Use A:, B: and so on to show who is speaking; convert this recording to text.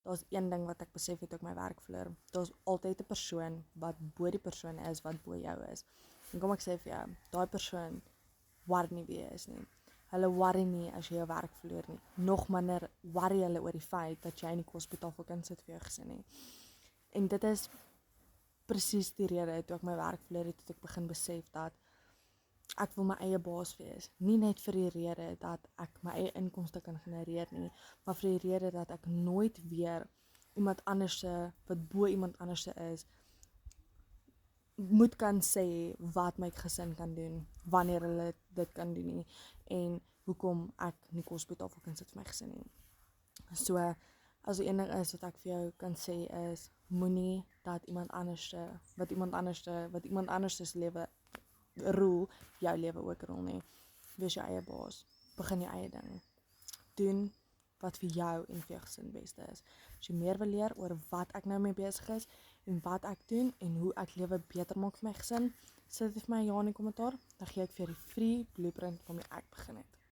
A: daar's een ding wat ek besef het op my werkvloer. Daar's altyd 'n persoon wat bo die persoon is wat bo jou is. En kom ek sê vir jou, daai persoon worry nie wie jy is nie. Hulle worry nie as jy jou werk verloor nie. Nog minder worry hulle oor die feit dat jy nie die hospitaal kan sit vir jou gesin nie. En dit is presies die rede toe ek my werk verloor het, toe ek begin besef dat ek wil my eie baas wees. Nie net vir die rede dat ek my eie inkomste kan genereer nie, maar vir die rede dat ek nooit weer iemand anderse, wat bo iemand anderse is, moet kan sê wat my gesin kan doen, wanneer hulle dit kan doen nie, en hoekom ek nie kos op die tafel kan sit vir my gesin nie. So, as die enige is wat ek vir jou kan sê is, moenie dat iemand anders se lewe rol, jou lewe ook rol nie. Wees jou eie baas, begin jou eie ding. Doen wat vir jou en vir jou gesin beste is. As jy meer wil leer oor wat ek nou mee besig is, en wat ek doen, en hoe ek lewe beter maak vir my gesin, sit dit vir my ja in die kommentaar, dan gee ek vir die free blueprint waarmee ek begin het.